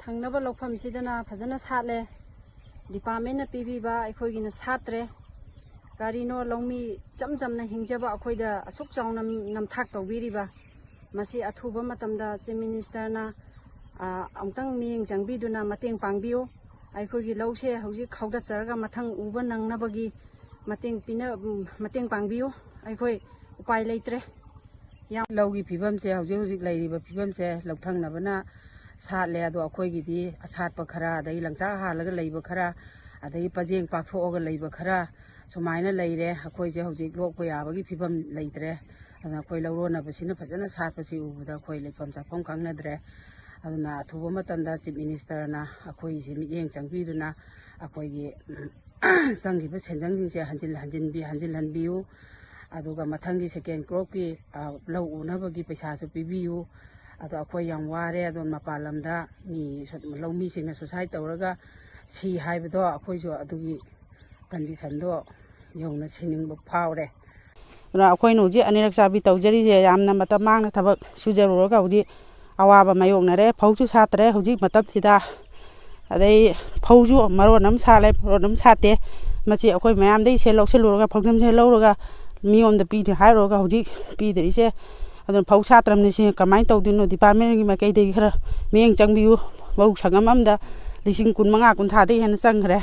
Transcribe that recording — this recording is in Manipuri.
ꯊꯪꯅꯕ ꯂꯧꯐꯝꯁꯤꯗꯅ ꯐꯖꯅ ꯁꯥꯠꯂꯦ ꯗꯤꯄꯥꯔꯠꯃꯦꯟꯠꯅ ꯄꯤꯕꯤꯕ ꯑꯩꯈꯣꯏꯒꯤꯅ ꯁꯥꯠꯇ꯭ꯔꯦ ꯀꯔꯤꯅꯣ ꯂꯧꯃꯤ ꯆꯝ ꯆꯝꯅ ꯍꯤꯡꯖꯕ ꯑꯩꯈꯣꯏꯗ ꯑꯁꯨꯛ ꯆꯥꯎꯅ ꯅꯝꯊꯥꯛ ꯇꯧꯕꯤꯔꯤꯕ ꯃꯁꯤ ꯑꯊꯨꯕ ꯃꯇꯝꯗ ꯆꯤꯐ ꯃꯤꯅꯤꯁꯇꯔꯅ ꯑꯃꯨꯛꯇꯪ ꯃꯤꯠꯌꯦꯡ ꯆꯪꯕꯤꯗꯨꯅ ꯃꯇꯦꯡ ꯄꯥꯡꯕꯤꯌꯨ ꯑꯩꯈꯣꯏꯒꯤ ꯂꯧꯁꯦ ꯍꯧꯖꯤꯛ ꯈꯥꯎꯗꯠꯆꯔꯒ ꯃꯊꯪ ꯎꯕ ꯅꯪꯅꯕꯒꯤ ꯃꯇꯦꯡ ꯄꯥꯡꯕꯤꯌꯨ ꯑꯩꯈꯣꯏ ꯎꯄꯥꯏ ꯂꯩꯇ꯭ꯔꯦ ꯂꯧꯒꯤ ꯐꯤꯕꯝꯁꯦ ꯍꯧꯖꯤꯛ ꯂꯩꯔꯤꯕ ꯐꯤꯕꯝꯁꯦ ꯂꯧꯊꯪꯅꯕꯅ ꯁꯥꯠꯂꯦ ꯑꯗꯣ ꯑꯩꯈꯣꯏꯒꯤꯗꯤ ꯑꯁꯥꯠꯄ ꯈꯔ ꯑꯗꯒꯤ ꯂꯪꯆꯥꯛ ꯍꯥꯜꯂꯒ ꯂꯩꯕ ꯈꯔ ꯑꯗꯒꯤ ꯄꯖꯦꯡ ꯄꯥꯛꯊꯣꯛꯑꯒ ꯂꯩꯕ ꯈꯔ ꯁꯨꯃꯥꯏꯅ ꯂꯩꯔꯦ ꯑꯩꯈꯣꯏꯁꯦ ꯍꯧꯖꯤꯛ ꯂꯣꯛꯄ ꯌꯥꯕꯒꯤ ꯐꯤꯕꯝ ꯂꯩꯇ꯭ꯔꯦ ꯑꯗꯨꯅ ꯑꯩꯈꯣꯏ ꯂꯧꯔꯣꯟꯅꯕꯁꯤꯅ ꯐꯖꯅ ꯁꯥꯠꯄꯁꯤ ꯎꯕꯗ ꯑꯩꯈꯣꯏ ꯂꯩꯐꯝ ꯆꯥꯐꯝ ꯈꯪꯅꯗ꯭ꯔꯦ ꯑꯗꯨꯅ ꯑꯊꯨꯕ ꯃꯇꯝꯗ ꯆꯤꯐ ꯃꯤꯅꯤꯁꯇꯔꯅ ꯑꯩꯈꯣꯏꯒꯤꯁꯤ ꯃꯤꯠꯌꯦꯡ ꯆꯪꯕꯤꯗꯨꯅ ꯑꯩꯈꯣꯏꯒꯤ ꯆꯪꯈꯤꯕ ꯁꯦꯟꯖꯪꯁꯤꯡꯁꯦ ꯍꯟꯖꯤꯜꯍꯟꯕꯤꯌꯨ ꯑꯗꯨꯒ ꯃꯊꯪꯒꯤ ꯁꯦꯀꯦꯟ ꯀ꯭ꯔꯣꯞꯀꯤ ꯂꯧ ꯎꯅꯕꯒꯤ ꯄꯩꯁꯥꯁꯨ ꯄꯤꯕꯤꯌꯨ ꯑꯗꯣ ꯑꯩꯈꯣꯏ ꯌꯥꯝ ꯋꯥꯔꯦ ꯑꯗꯣ ꯃꯄꯥꯟ ꯂꯝꯗ ꯂꯧꯃꯤꯁꯤꯡꯅ ꯁꯨꯁꯥꯏꯠ ꯇꯧꯔꯒ ꯁꯤ ꯍꯥꯏꯕꯗꯣ ꯑꯩꯈꯣꯏꯁꯨ ꯑꯗꯨꯒꯤ ꯀꯟꯗꯤꯁꯟꯗꯣ ꯌꯧꯅ ꯁꯤꯅꯤꯡꯕ ꯐꯥꯎꯔꯦ ꯑꯗꯨꯅ ꯑꯩꯈꯣꯏꯅ ꯍꯧꯖꯤꯛ ꯑꯅꯤꯔꯛ ꯆꯥꯕꯤ ꯇꯧꯖꯔꯤꯁꯦ ꯌꯥꯝꯅ ꯃꯇꯝ ꯃꯥꯡꯅ ꯊꯕꯛ ꯁꯨꯖꯔꯨꯔꯒ ꯍꯧꯖꯤꯛ ꯑꯋꯥꯕ ꯃꯥꯌꯣꯛꯅꯔꯦ ꯐꯧꯁꯨ ꯁꯥꯠꯇ꯭ꯔꯦ ꯍꯧꯖꯤꯛ ꯃꯇꯝꯁꯤꯗ ꯑꯗꯩ ꯐꯧꯁꯨ ꯃꯔꯣꯟ ꯑꯃ ꯁꯥꯠꯂꯦ ꯃꯔꯣꯟ ꯑꯃ ꯁꯥꯠꯇꯦ ꯃꯁꯤ ꯑꯩꯈꯣꯏ ꯃꯌꯥꯝꯗꯒꯤ ꯁꯦꯜ ꯂꯧꯁꯤꯜꯂꯨꯔꯒ ꯐꯧꯖꯝꯁꯦ ꯂꯧꯔꯒ ꯃꯤꯉꯣꯟꯗ ꯄꯤꯗꯦ ꯍꯥꯏꯔꯨꯔꯒ ꯍꯧꯖꯤꯛ ꯄꯤꯗꯔꯤꯁꯦ ꯑꯗꯨꯅ ꯐꯧ ꯁꯥꯠꯇ꯭ꯔꯕꯅꯤ ꯁꯤ ꯀꯃꯥꯏꯅ ꯇꯧꯗꯣꯏꯅꯣ ꯗꯤꯄꯥꯔꯠꯃꯦꯟꯠꯒꯤ ꯃꯥꯏꯀꯩꯗꯒꯤ ꯈꯔ ꯃꯤꯠꯌꯦꯡ ꯆꯪꯕꯤꯌꯨ ꯂꯧ ꯁꯪꯒꯝ ꯑꯃꯗ ꯂꯤꯁꯤꯡ 25-30 ꯍꯦꯟꯅ ꯆꯪꯈ꯭ꯔꯦ